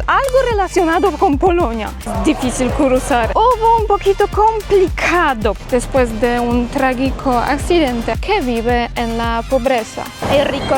Algo relacionado con Polonia. Difícil cruzar. Hubo un poquito complicado después de un trágico accidente que vive en la pobreza. Es rico.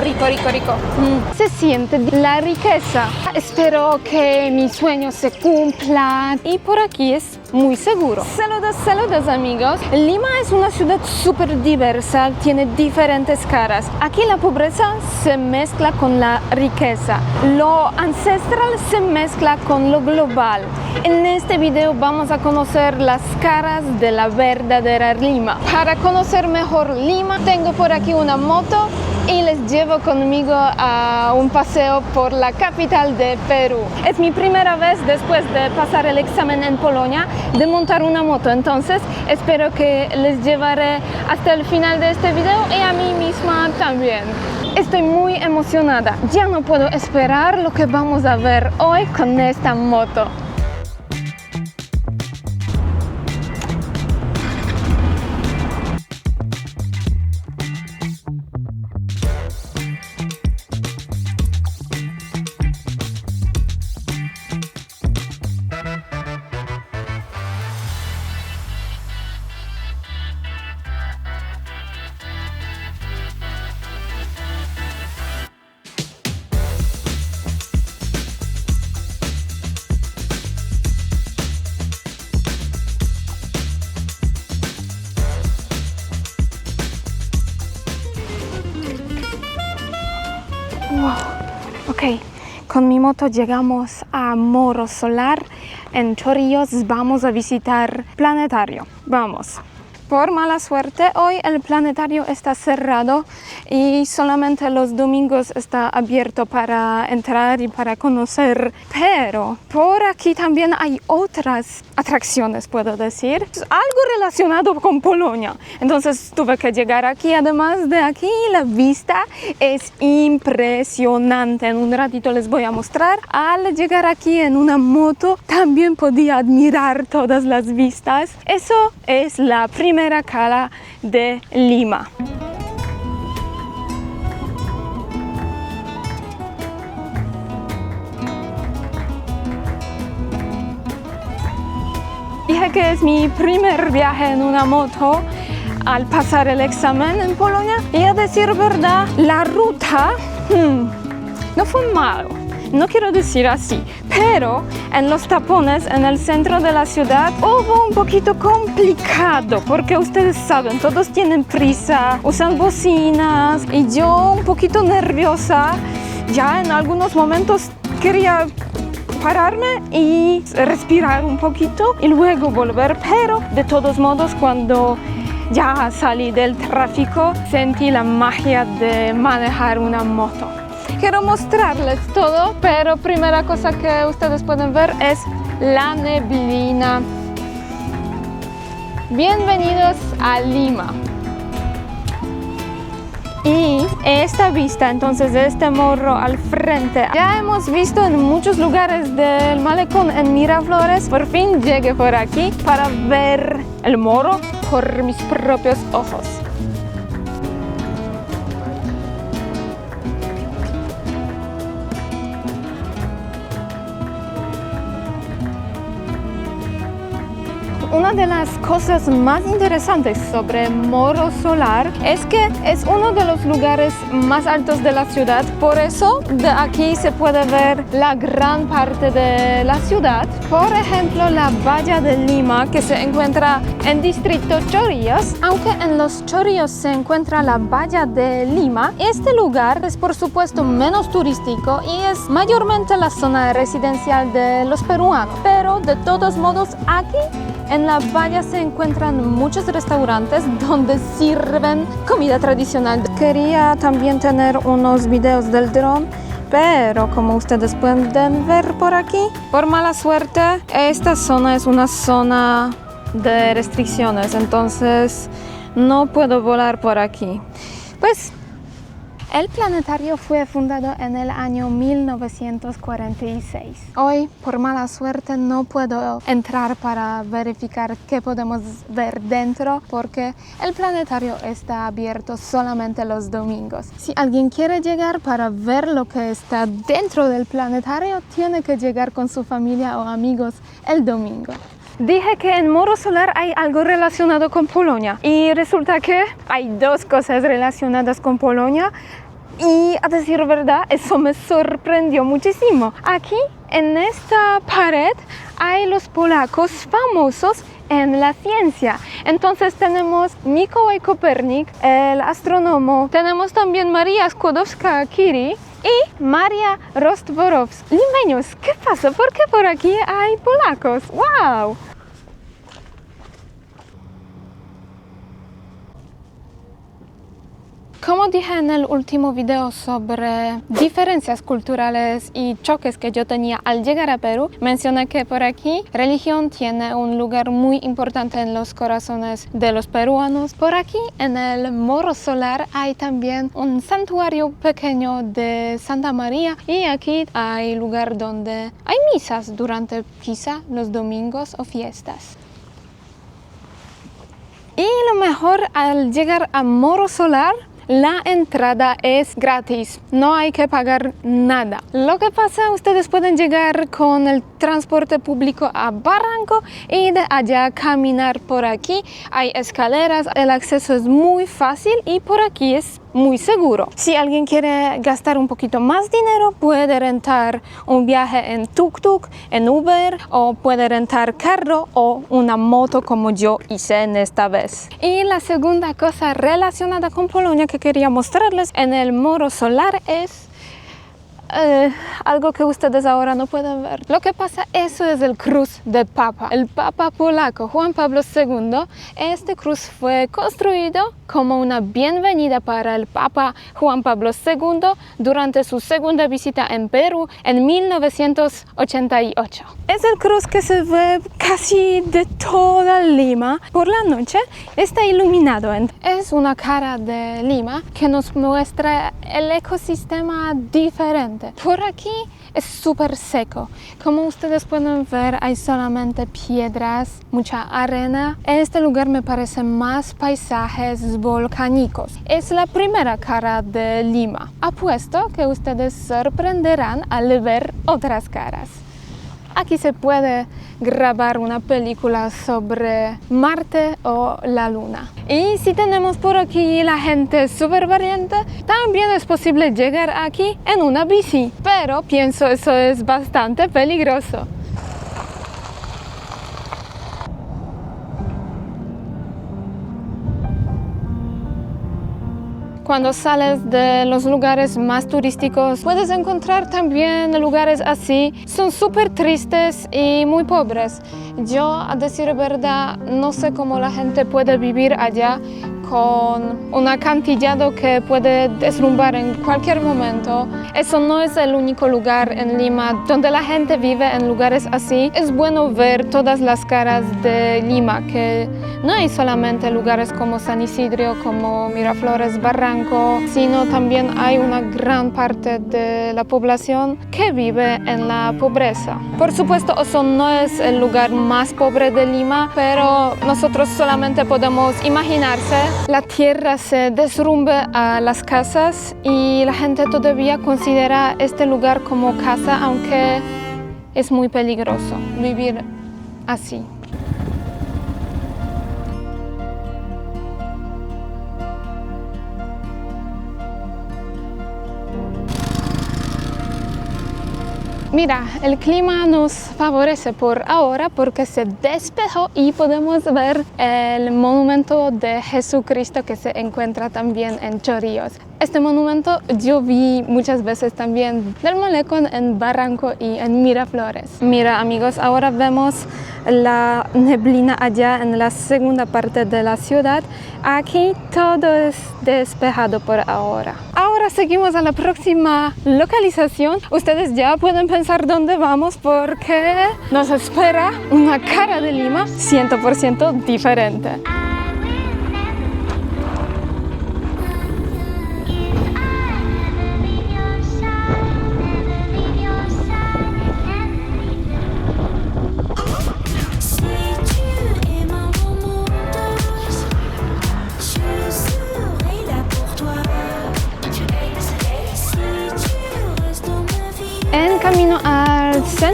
Se siente la riqueza. Espero que mi sueño se cumpla y por aquí es muy seguro. Saludos amigos. Lima es una ciudad súper diversa, tiene diferentes caras. Aquí la pobreza se mezcla con la riqueza. Lo ancestral se mezcla con lo global. En este video vamos a conocer las caras de la verdadera Lima. Para conocer mejor Lima, tengo por aquí una moto y les llevo conmigo a un paseo por la capital de Perú. Es mi primera vez después de pasar el examen en Polonia de montar una moto, entonces espero que les llevaré hasta el final de este video y a mí misma también. Estoy muy emocionada, ya no puedo esperar lo que vamos a ver hoy con esta moto. Wow. Ok, con mi moto llegamos a Morro Solar. En Chorrillos vamos a visitar planetario. Vamos. Por mala suerte, hoy el planetario está cerrado y solamente los domingos está abierto para entrar y para conocer. Pero por aquí también hay otras atracciones, puedo decir. Algo relacionado con Polonia. Entonces tuve que llegar aquí. Además de aquí, la vista es impresionante. En un ratito les voy a mostrar. Al llegar aquí en una moto, también podía admirar todas las vistas. Eso es la primera cara de Lima. Dije que es mi primer viaje en una moto al pasar el examen en Polonia y a decir verdad, la ruta no fue malo. No quiero decir así, pero en los tapones en el centro de la ciudad hubo un poquito complicado porque ustedes saben, todos tienen prisa, usan bocinas y yo un poquito nerviosa, ya en algunos momentos quería pararme y respirar un poquito y luego volver, pero de todos modos cuando ya salí del tráfico sentí la magia de manejar una moto. Quiero mostrarles todo, pero primera cosa que ustedes pueden ver es la neblina. Bienvenidos a Lima. Y esta vista entonces de este morro al frente ya hemos visto en muchos lugares del malecón en Miraflores. Por fin llegué por aquí para ver el morro por mis propios ojos. Una de las cosas más interesantes sobre Morro Solar es que es uno de los lugares más altos de la ciudad. Por eso de aquí se puede ver la gran parte de la ciudad. Por ejemplo, la Valla de Lima, que se encuentra en distrito Chorrillos. Aunque en los Chorrillos se encuentra la Valla de Lima, este lugar es por supuesto menos turístico y es mayormente la zona residencial de los peruanos. Pero de todos modos aquí en la valla se encuentran muchos restaurantes donde sirven comida tradicional. Quería también tener unos videos del dron, pero como ustedes pueden ver por aquí, por mala suerte, esta zona es una zona de restricciones, entonces no puedo volar por aquí. Pues El planetario fue fundado en el año 1946. Hoy, por mala suerte, no puedo entrar para verificar qué podemos ver dentro porque el planetario está abierto solamente los domingos. Si alguien quiere llegar para ver lo que está dentro del planetario, tiene que llegar con su familia o amigos el domingo. Dije que en Moro Solar hay algo relacionado con Polonia y resulta que hay dos cosas relacionadas con Polonia y a decir verdad eso me sorprendió muchísimo. Aquí en esta pared hay los polacos famosos en la ciencia. Entonces tenemos Mikołaj Kopernik, el astrónomo, tenemos también Maria Skłodowska-Curie y Maria Rostworowska. Limeños, ¿qué pasa? ¿Por qué por aquí hay polacos? ¡Wow! Como dije en el último video sobre diferencias culturales y choques que yo tenía al llegar a Perú, mencioné que por aquí religión tiene un lugar muy importante en los corazones de los peruanos. Por aquí en el Moro Solar hay también un santuario pequeño de Santa María y aquí hay lugar donde hay misas durante quizá los domingos o fiestas. Y lo mejor al llegar a Moro Solar, la entrada es gratis, no hay que pagar nada. Lo que pasa, ustedes pueden llegar con el transporte público a Barranco y de allá caminar por aquí. Hay escaleras, el acceso es muy fácil y por aquí es muy seguro. Si alguien quiere gastar un poquito más dinero, puede rentar un viaje en tuk-tuk, en Uber, o puede rentar carro o una moto como yo hice en esta vez. Y la segunda cosa relacionada con Polonia que quería mostrarles en el Moro Solar es algo que ustedes ahora no pueden ver. Lo que pasa, eso es el cruz del Papa. El Papa polaco Juan Pablo II, este cruz fue construido como una bienvenida para el Papa Juan Pablo II durante su segunda visita en Perú en 1988. Es el cruz que se ve casi de toda Lima. Por la noche está iluminado. Es una cara de Lima que nos muestra el ecosistema diferente. Por aquí es súper seco. Como ustedes pueden ver, hay solamente piedras, mucha arena. En este lugar me parecen más paisajes volcánicos. Es la primera cara de Lima. Apuesto que ustedes sorprenderán al ver otras caras. Aquí se puede grabar una película sobre Marte o la Luna. Y si tenemos por aquí la gente súper valiente, también es posible llegar aquí en una bici. Pero pienso eso es bastante peligroso. Cuando sales de los lugares más turísticos, puedes encontrar también lugares así. Son súper tristes y muy pobres. Yo, a decir verdad, no sé cómo la gente puede vivir allá con un acantilado que puede derrumbar en cualquier momento. Eso no es el único lugar en Lima donde la gente vive en lugares así. Es bueno ver todas las caras de Lima, que no hay solamente lugares como San Isidro, como Miraflores, Barranco, sino también hay una gran parte de la población que vive en la pobreza. Por supuesto, Oso no es el lugar más pobre de Lima, pero nosotros solamente podemos imaginarse. La tierra se derrumba a las casas y la gente todavía considera este lugar como casa, aunque es muy peligroso vivir así. Mira, el clima nos favorece por ahora porque se despejó y podemos ver el monumento de Jesucristo que se encuentra también en Chorrillos. Este monumento yo vi muchas veces también del Malecón en Barranco y en Miraflores. Mira amigos, ahora vemos la neblina allá en la segunda parte de la ciudad. Aquí todo es despejado por ahora. Ahora seguimos a la próxima localización. Ustedes ya pueden pensar dónde vamos porque nos espera una cara de Lima 100% diferente.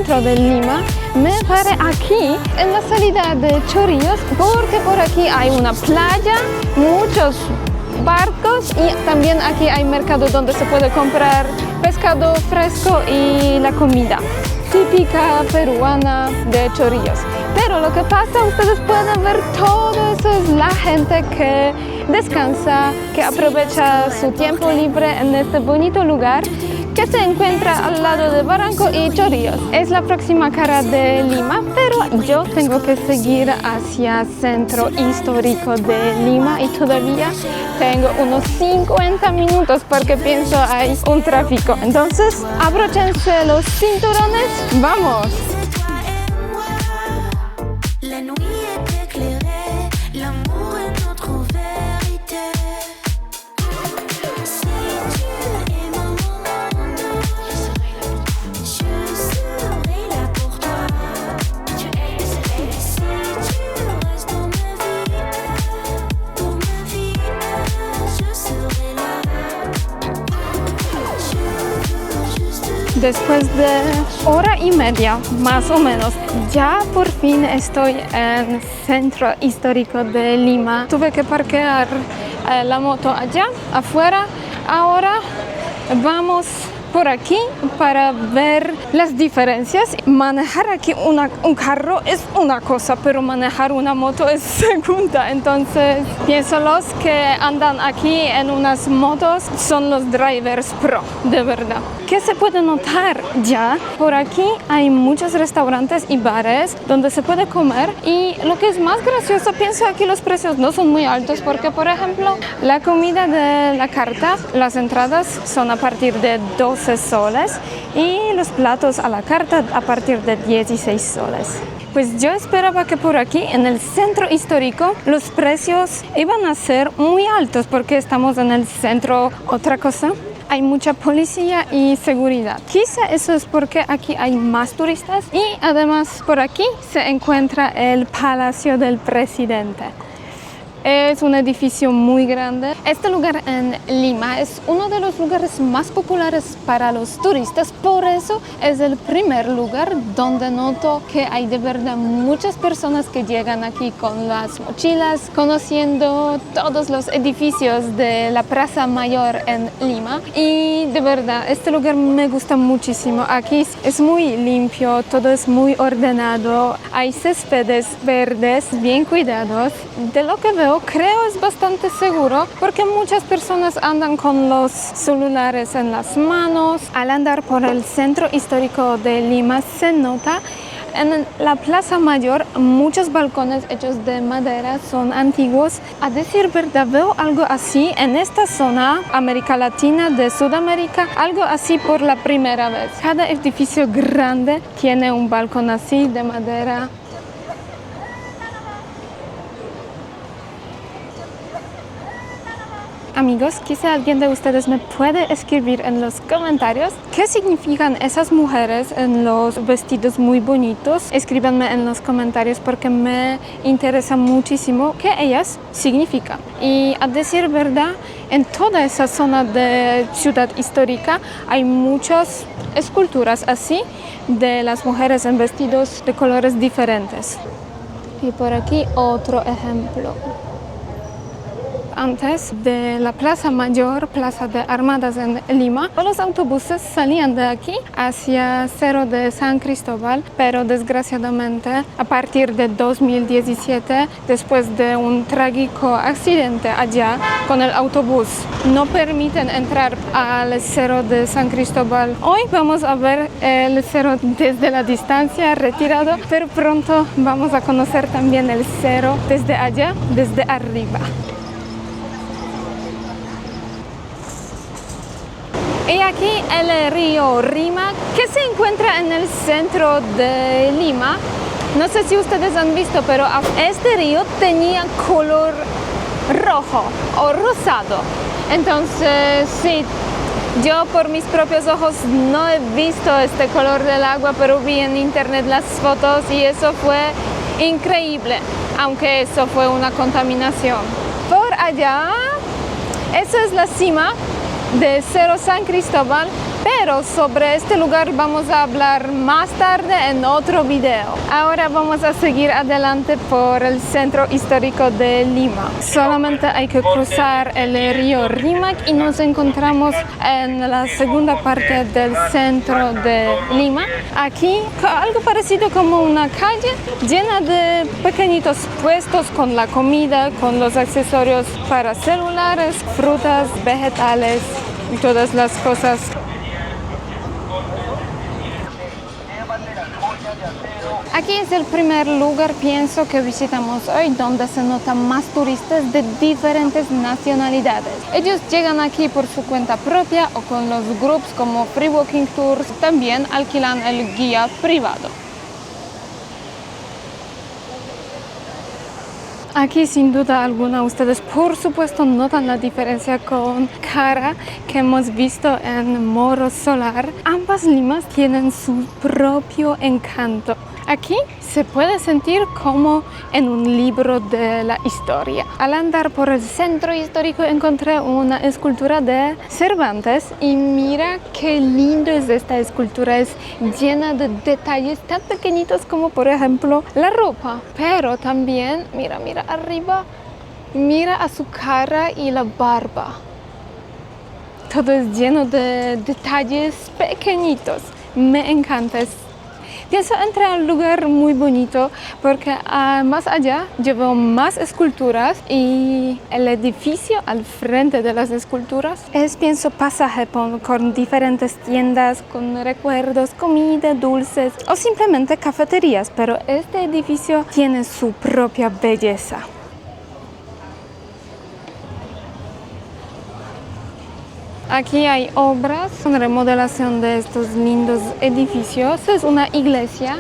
centro de Lima, me paré aquí en la salida de Chorrillos porque por aquí hay una playa, muchos barcos y también aquí hay mercado donde se puede comprar pescado fresco y la comida típica peruana de Chorrillos. Pero lo que pasa, ustedes pueden ver todo eso, es la gente que descansa, que aprovecha su tiempo libre en este bonito lugar que se encuentra al lado de Barranco y Chorrillos. Es la próxima cara de Lima, pero yo tengo que seguir hacia centro histórico de Lima y todavía tengo unos 50 minutos porque pienso hay un tráfico. Entonces, abróchense los cinturones, ¡vamos! La nuit est éclairée, l'amour est notre vérité. Si tu es mon monde, je serai là pour toi. Si tu restes dans ma vie, je serai là. Después de hora y media, más o menos, ya por fin estoy en el centro histórico de Lima. Tuve que parquear la moto allá, afuera. Ahora vamos por aquí para ver las diferencias. Manejar aquí un carro es una cosa, pero manejar una moto es segunda. Entonces, pienso los que andan aquí en unas motos son los drivers pro, de verdad. ¿Qué se puede notar ya? Por aquí hay muchos restaurantes y bares donde se puede comer y lo que es más gracioso, pienso aquí los precios no son muy altos porque, por ejemplo, la comida de la carta, las entradas son a partir de 12 soles y los platos a la carta a partir de 16 soles. Pues yo esperaba que por aquí, en el centro histórico, los precios iban a ser muy altos porque estamos en el centro, otra cosa. Hay mucha policía y seguridad. Quizá eso es porque aquí hay más turistas y además por aquí se encuentra el Palacio del Presidente. Es un edificio muy grande. Este lugar en Lima es uno de los lugares más populares para los turistas, por eso es el primer lugar donde noto que hay de verdad muchas personas que llegan aquí con las mochilas, conociendo todos los edificios de la Plaza Mayor en Lima. Y de verdad, este lugar me gusta muchísimo. Aquí es muy limpio, todo es muy ordenado, hay céspedes verdes bien cuidados. De lo que veo, creo es bastante seguro porque muchas personas andan con los celulares en las manos. Al andar por el centro histórico de Lima se nota en la Plaza Mayor muchos balcones hechos de madera son antiguos. A decir verdad, veo algo así en esta zona, América Latina, de Sudamérica, algo así por la primera vez. Cada edificio grande tiene un balcón así de madera. Amigos, quizá alguien de ustedes me puede escribir en los comentarios qué significan esas mujeres en los vestidos muy bonitos. Escríbanme en los comentarios porque me interesa muchísimo qué ellas significan. Y a decir verdad, en toda esa zona de ciudad histórica hay muchas esculturas así de las mujeres en vestidos de colores diferentes. Y por aquí otro ejemplo. Antes de la Plaza Mayor, Plaza de Armadas en Lima, los autobuses salían de aquí hacia Cerro de San Cristóbal, pero desgraciadamente a partir de 2017, después de un trágico accidente allá con el autobús, no permiten entrar al Cerro de San Cristóbal. Hoy vamos a ver el cerro desde la distancia, retirado, pero pronto vamos a conocer también el cerro desde allá, desde arriba. Y aquí el río Rima, que se encuentra en el centro de Lima. No sé si ustedes han visto, pero este río tenía color rojo o rosado. Entonces, sí, yo por mis propios ojos no he visto este color del agua, pero vi en internet las fotos y eso fue increíble, aunque eso fue una contaminación. Por allá, esa es la cima de Cerro San Cristóbal, pero sobre este lugar vamos a hablar más tarde en otro video. Ahora vamos a seguir adelante por el centro histórico de Lima. Solamente hay que cruzar el río Rímac y nos encontramos en la segunda parte del centro de Lima. Aquí algo parecido como una calle llena de pequeñitos puestos con la comida, con los accesorios para celulares, frutas, vegetales y todas las cosas. Aquí es el primer lugar, pienso, que visitamos hoy, donde se notan más turistas de diferentes nacionalidades. Ellos llegan aquí por su cuenta propia o con los grupos como Free Walking Tours. También alquilan el guía privado. Aquí sin duda alguna ustedes por supuesto notan la diferencia con Cara que hemos visto en Morro Solar. Ambas Limas tienen su propio encanto. Aquí se puede sentir como en un libro de la historia. Al andar por el centro histórico encontré una escultura de Cervantes y mira qué lindo es esta escultura. Es llena de detalles tan pequeñitos como por ejemplo la ropa. Pero también, mira arriba, mira a su cara y la barba. Todo es lleno de detalles pequeñitos. Me encanta. Pienso entrar a un lugar muy bonito porque más allá yo veo más esculturas y el edificio al frente de las esculturas es, pienso, pasaje con diferentes tiendas, con recuerdos, comida, dulces o simplemente cafeterías, pero este edificio tiene su propia belleza. Aquí hay obras, remodelación de estos lindos edificios. Es una iglesia,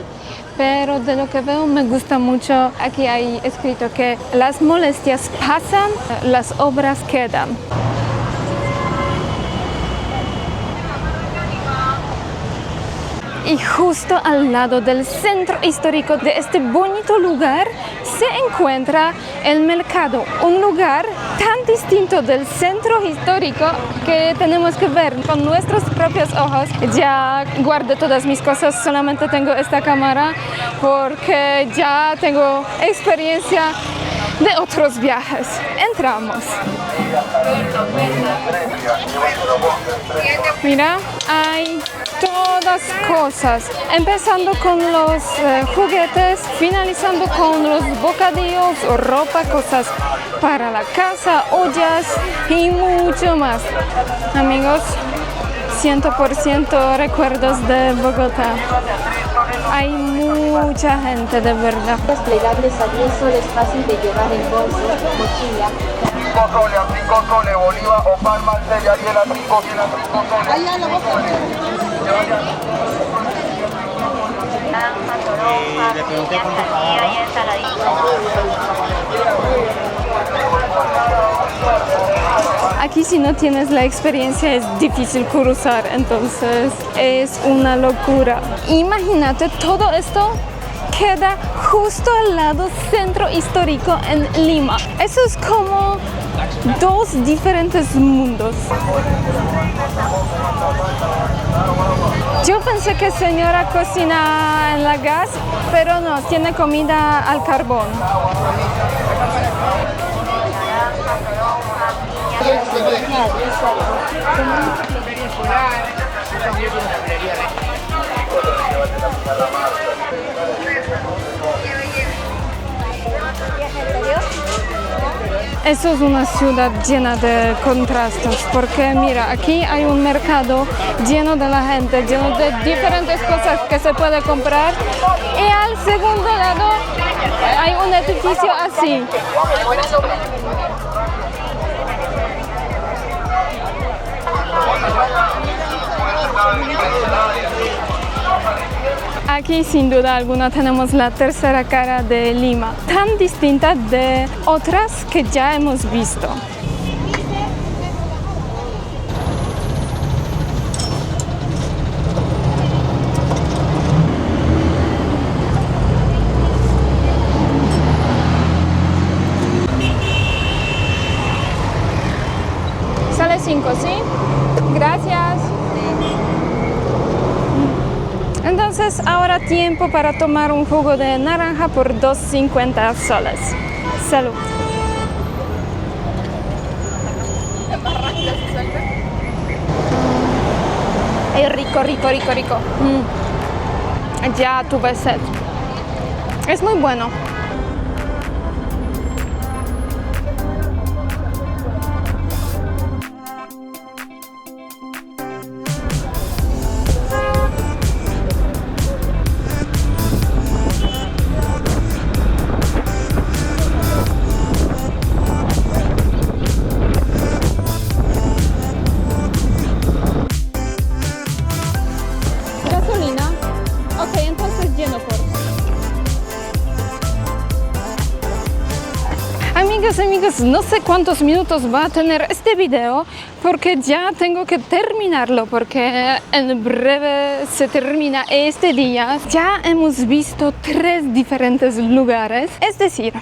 pero de lo que veo me gusta mucho. Aquí hay escrito que las molestias pasan, las obras quedan. Y justo al lado del centro histórico de este bonito lugar se encuentra el mercado, un lugar tan distinto del centro histórico que tenemos que ver con nuestros propios ojos. Ya guardé todas mis cosas, solamente tengo esta cámara porque ya tengo experiencia de otros viajes. Entramos. Mira, hay todas cosas, empezando con los juguetes, finalizando con los bocadillos o ropa, cosas para la casa, ollas y mucho más. Amigos, 100% recuerdos de Bogotá. Hay mucha gente, de verdad. Desplegables a 10 soles, fácil de llevar en bolso, mochila. 5 soles, a 5 soles, Bolívar o Palma al Celia, y a 5 soles. Allá la boca. Le pregunté cuánto pagaba. Aquí si no tienes la experiencia es difícil cruzar, entonces es una locura. Imagínate, todo esto queda justo al lado centro histórico en Lima. Eso es como dos diferentes mundos. Yo pensé que señora cocina en la gas, pero no, tiene comida al carbón. Eso es una ciudad llena de contrastes, porque mira, aquí hay un mercado lleno de la gente, lleno de diferentes cosas que se puede comprar, y al segundo lado hay un edificio así. Aquí sin duda alguna tenemos la tercera cara de Lima, tan distinta de otras que ya hemos visto. Sale 5, ¿sí? Gracias. tiempo para tomar un jugo de naranja por 2,50 soles. Salud. Es rico, rico, rico, rico. Ya tuve sed. Es muy bueno. Gasolina. Ok, entonces lleno por. Amigos, no sé cuántos minutos va a tener este video porque ya tengo que terminarlo porque en breve se termina este día. Ya hemos visto 3 diferentes lugares, es decir,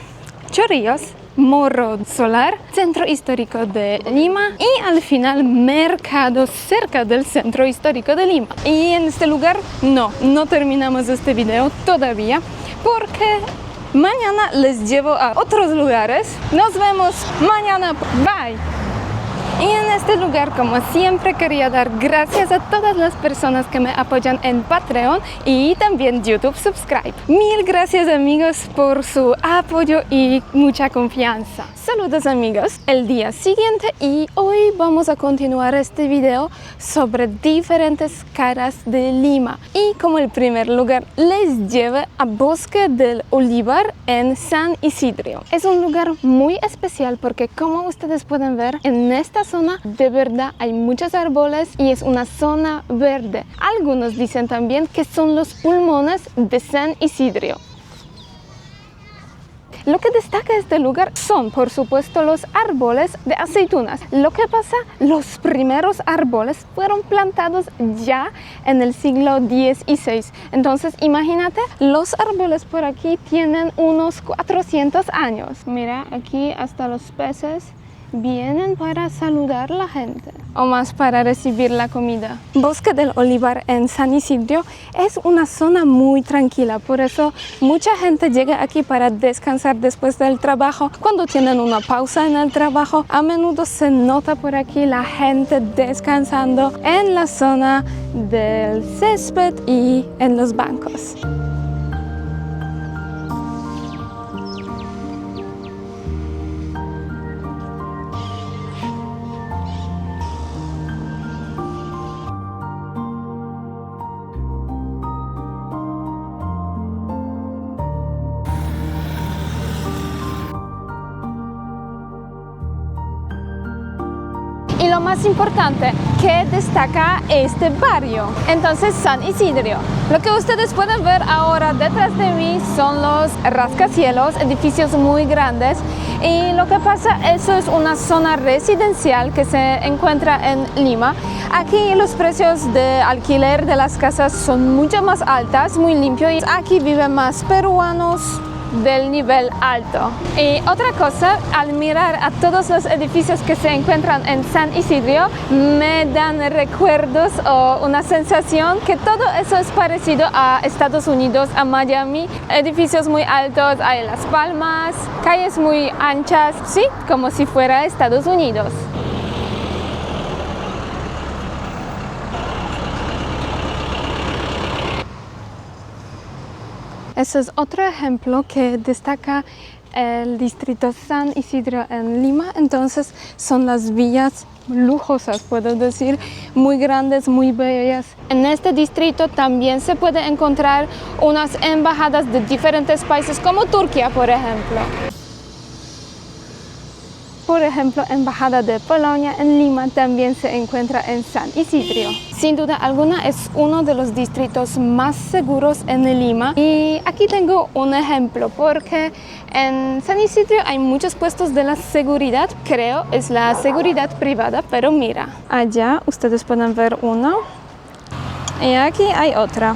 Chorrillos, Morro Solar, Centro Histórico de Lima y al final mercado cerca del Centro Histórico de Lima. Y en este lugar no terminamos este video todavía porque mañana les llevo a otros lugares. Nos vemos mañana. Bye. Y en este lugar, como siempre, quería dar gracias a todas las personas que me apoyan en Patreon y también YouTube Subscribe. Mil gracias, amigos, por su apoyo y mucha confianza. Saludos, amigos, el día siguiente y hoy vamos a continuar este video sobre diferentes caras de Lima. Y como el primer lugar, les llevo a Bosque del Olivar en San Isidro. Es un lugar muy especial porque, como ustedes pueden ver, en esta zona de verdad hay muchos árboles y es una zona verde. Algunos dicen también que son los pulmones de San Isidro. Lo que destaca este lugar son, por supuesto, los árboles de aceitunas. Lo que pasa, los primeros árboles fueron plantados ya en el siglo XVI. Entonces, imagínate, los árboles por aquí tienen unos 400 años. Mira, aquí hasta los peces vienen para saludar a la gente o más para recibir la comida. Bosque del Olivar en San Isidro es una zona muy tranquila, por eso mucha gente llega aquí para descansar después del trabajo. Cuando tienen una pausa en el trabajo, a menudo se nota por aquí la gente descansando en la zona del césped y en los bancos. Y lo más importante, que destaca este barrio. Entonces, San Isidro. Lo que ustedes pueden ver ahora detrás de mí son los rascacielos, edificios muy grandes. Y lo que pasa, eso es una zona residencial que se encuentra en Lima. Aquí los precios de alquiler de las casas son mucho más altas, muy limpio. Y aquí viven más peruanos del nivel alto. Y otra cosa, al mirar a todos los edificios que se encuentran en San Isidro, me dan recuerdos o una sensación que todo eso es parecido a Estados Unidos, a Miami. Edificios muy altos, hay Las Palmas, calles muy anchas, sí, como si fuera Estados Unidos. Ese es otro ejemplo que destaca el distrito San Isidro en Lima. Entonces son las villas lujosas, puedo decir, muy grandes, muy bellas. En este distrito también se puede encontrar unas embajadas de diferentes países, como Turquía, por ejemplo. Por ejemplo, Embajada de Polonia en Lima también se encuentra en San Isidro. Sin duda alguna es uno de los distritos más seguros en Lima. Y aquí tengo un ejemplo porque en San Isidro hay muchos puestos de la seguridad. Creo es la seguridad privada, pero mira, allá ustedes pueden ver uno y aquí hay otra.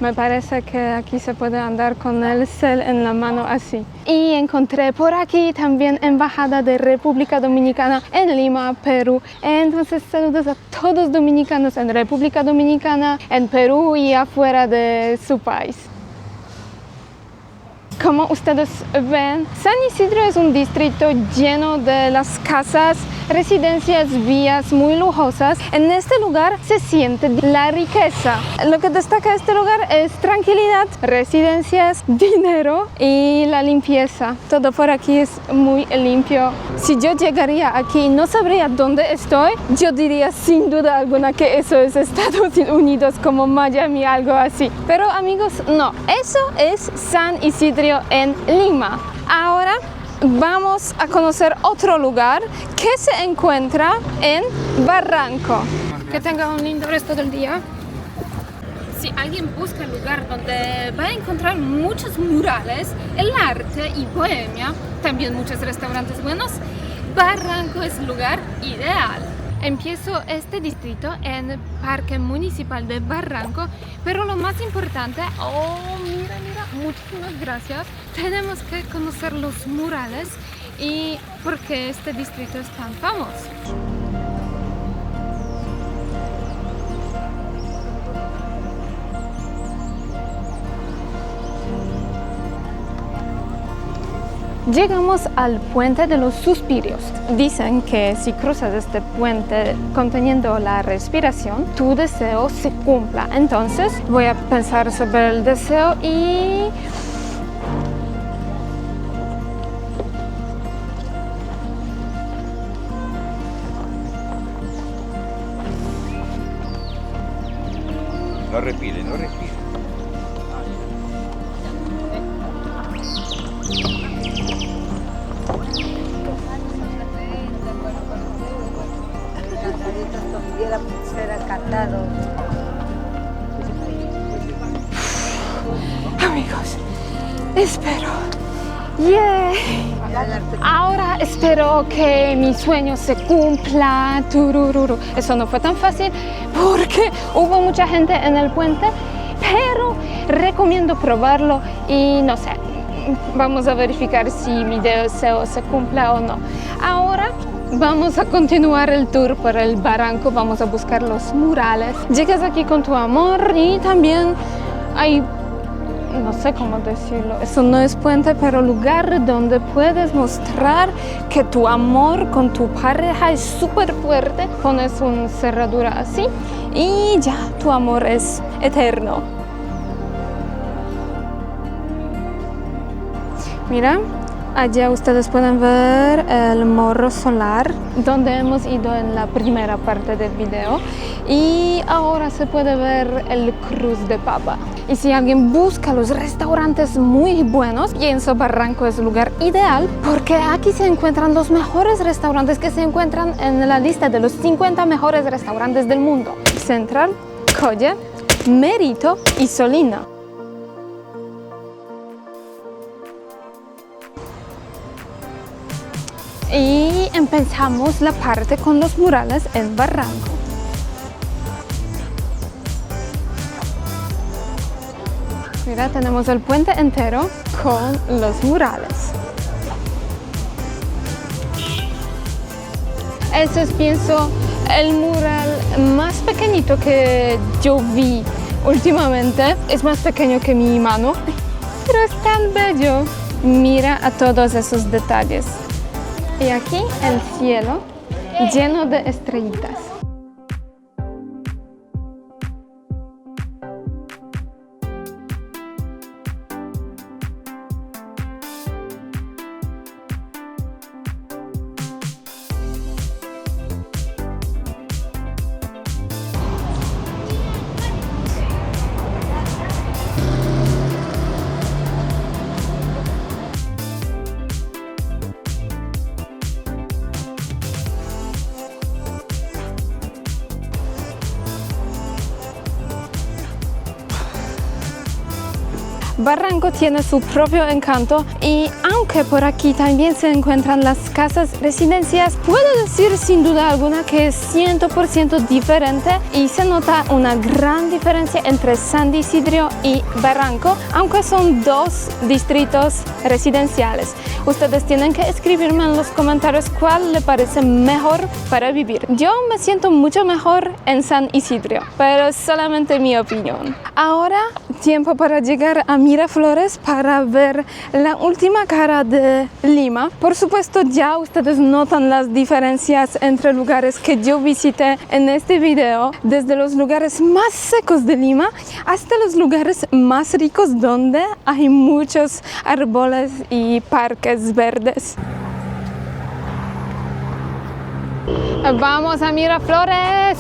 Me parece que aquí se puede andar con el cel en la mano así. Y encontré por aquí también Embajada de República Dominicana en Lima, Perú. Entonces saludos a todos dominicanos en República Dominicana, en Perú y afuera de su país. Como ustedes ven, San Isidro es un distrito lleno de las casas, residencias, vías muy lujosas. En este lugar se siente la riqueza. Lo que destaca este lugar es tranquilidad, residencias, dinero y la limpieza. Todo por aquí es muy limpio. Si yo llegaría aquí y no sabría dónde estoy, yo diría sin duda alguna que eso es Estados Unidos, como Miami, algo así. Pero amigos, no, eso es San Isidro en Lima. Ahora vamos a conocer otro lugar que se encuentra en Barranco. Que tenga un lindo resto del día. Si alguien busca un lugar donde va a encontrar muchos murales, el arte y bohemia, también muchos restaurantes buenos, Barranco es el lugar ideal. Empiezo este distrito en el Parque Municipal de Barranco, pero lo más importante, mira, muchísimas gracias. Tenemos que conocer los murales y por qué este distrito es tan famoso. Llegamos al Puente de los Suspirios. Dicen que si cruzas este puente conteniendo la respiración, tu deseo se cumpla. Entonces voy a pensar sobre el deseo y... No respire, no respire. Amigos, espero. ¡Yeah! Ahora espero que mi sueño se cumpla. Turururu. Eso no fue tan fácil porque hubo mucha gente en el puente, pero recomiendo probarlo y no sé, vamos a verificar si mi deseo se cumpla o no. Ahora vamos a continuar el tour por el Barranco, vamos a buscar los murales. Llegas aquí con tu amor y también hay, no sé cómo decirlo, eso no es puente, pero lugar donde puedes mostrar que tu amor con tu pareja es súper fuerte. Pones una cerradura así y ya, tu amor es eterno. Mira, allá ustedes pueden ver el Morro Solar, donde hemos ido en la primera parte del video. Y ahora se puede ver el Cruz de Papa. Y si alguien busca los restaurantes muy buenos, pienso Barranco es el lugar ideal porque aquí se encuentran los mejores restaurantes que se encuentran en la lista de los 50 mejores restaurantes del mundo. Central, Colle, Merito y Solina. Y empezamos la parte con los murales en Barranco. Mira, tenemos el puente entero con los murales. Ese es, pienso, el mural más pequeñito que yo vi últimamente. Es más pequeño que mi mano, pero es tan bello. Mira a todos esos detalles. Y aquí el cielo lleno de estrellitas. Barranco tiene su propio encanto y aunque por aquí también se encuentran las casas residencias, puedo decir sin duda alguna que es 100% diferente y se nota una gran diferencia entre San Isidro y Barranco, aunque son dos distritos residenciales. Ustedes tienen que escribirme en los comentarios cuál le parece mejor para vivir. Yo me siento mucho mejor en San Isidro, pero es solamente mi opinión. Ahora, tiempo para llegar a Miraflores para ver la última cara de Lima. Por supuesto, ya ustedes notan las diferencias entre lugares que yo visité en este video, desde los lugares más secos de Lima hasta los lugares más ricos donde hay muchos árboles y parques verdes. ¡Vamos a Miraflores!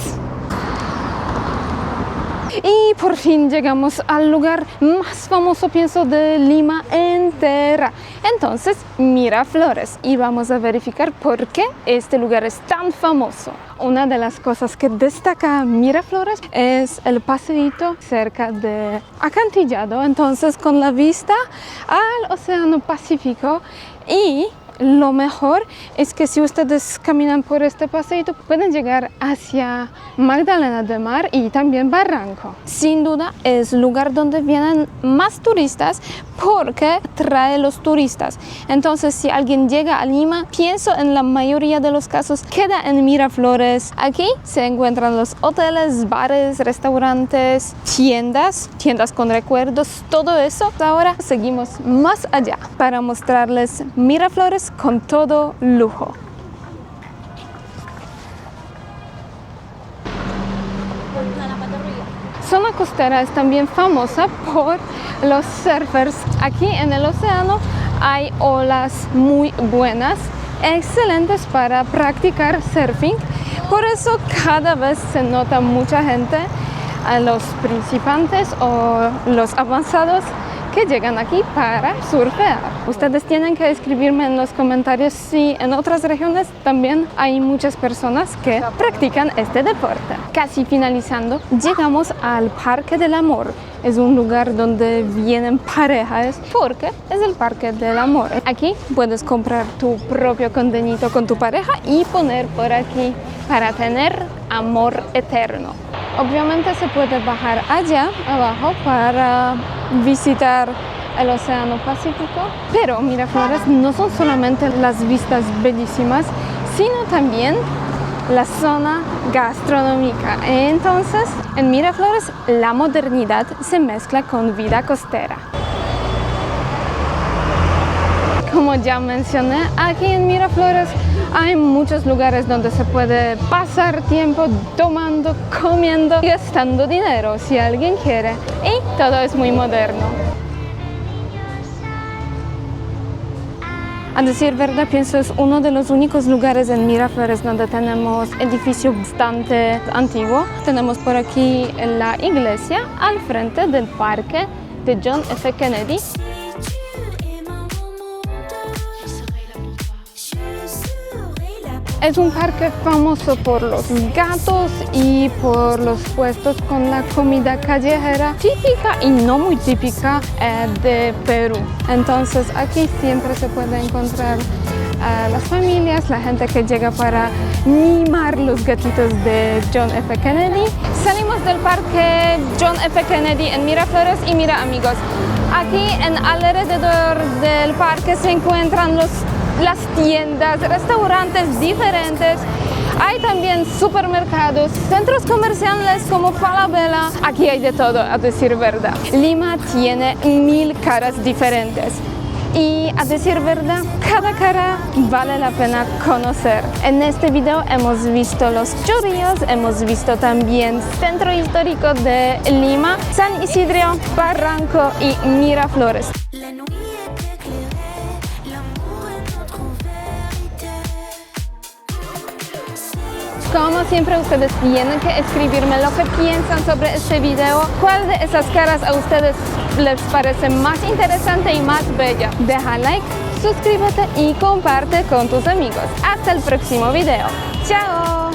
Y por fin llegamos al lugar más famoso, pienso, de Lima entera. Entonces, Miraflores. Y vamos a verificar por qué este lugar es tan famoso. Una de las cosas que destaca Miraflores es el paseíto cerca de Acantilado, entonces con la vista al Océano Pacífico. Y lo mejor es que si ustedes caminan por este paseíto pueden llegar hacia Magdalena de Mar y también Barranco. Sin duda es el lugar donde vienen más turistas porque trae los turistas. Entonces si alguien llega a Lima, pienso en la mayoría de los casos queda en Miraflores. Aquí se encuentran los hoteles, bares, restaurantes, tiendas con recuerdos, todo eso. Ahora seguimos más allá para mostrarles Miraflores con todo lujo. Zona costera es también famosa por los surfers. Aquí en el océano hay olas muy buenas, excelentes para practicar surfing. Por eso cada vez se nota mucha gente, a los principiantes o los avanzados, que llegan aquí para surfear. Ustedes tienen que escribirme en los comentarios si en otras regiones también hay muchas personas que practican este deporte. Casi finalizando, llegamos al Parque del Amor. Es un lugar donde vienen parejas porque es el Parque del Amor. Aquí puedes comprar tu propio contenito con tu pareja y poner por aquí para tener amor eterno. Obviamente se puede bajar allá abajo para visitar el Océano Pacífico, pero Miraflores no son solamente las vistas bellísimas, sino también la zona gastronómica. Entonces, en Miraflores la modernidad se mezcla con vida costera. Como ya mencioné, aquí en Miraflores hay muchos lugares donde se puede pasar tiempo tomando, comiendo y gastando dinero si alguien quiere. Y todo es muy moderno. A decir verdad, pienso es uno de los únicos lugares en Miraflores donde tenemos edificio bastante antiguo. Tenemos por aquí la iglesia al frente del parque de John F. Kennedy. Es un parque famoso por los gatos y por los puestos con la comida callejera típica y no muy típica de Perú. Entonces aquí siempre se puede encontrar las familias, la gente que llega para mimar los gatitos de John F. Kennedy. Salimos del parque John F. Kennedy en Miraflores y mira amigos, aquí en alrededor del parque se encuentran las tiendas, restaurantes diferentes. Hay también supermercados, centros comerciales como Falabella. Aquí hay de todo, a decir verdad. Lima tiene 1000 caras diferentes. Y a decir verdad, cada cara vale la pena conocer. En este video hemos visto los chorrillos, hemos visto también Centro Histórico de Lima, San Isidro, Barranco y Miraflores. Como siempre, ustedes tienen que escribirme lo que piensan sobre este video, cuál de esas caras a ustedes les parece más interesante y más bella. Deja like, suscríbete y comparte con tus amigos. Hasta el próximo video. ¡Chao!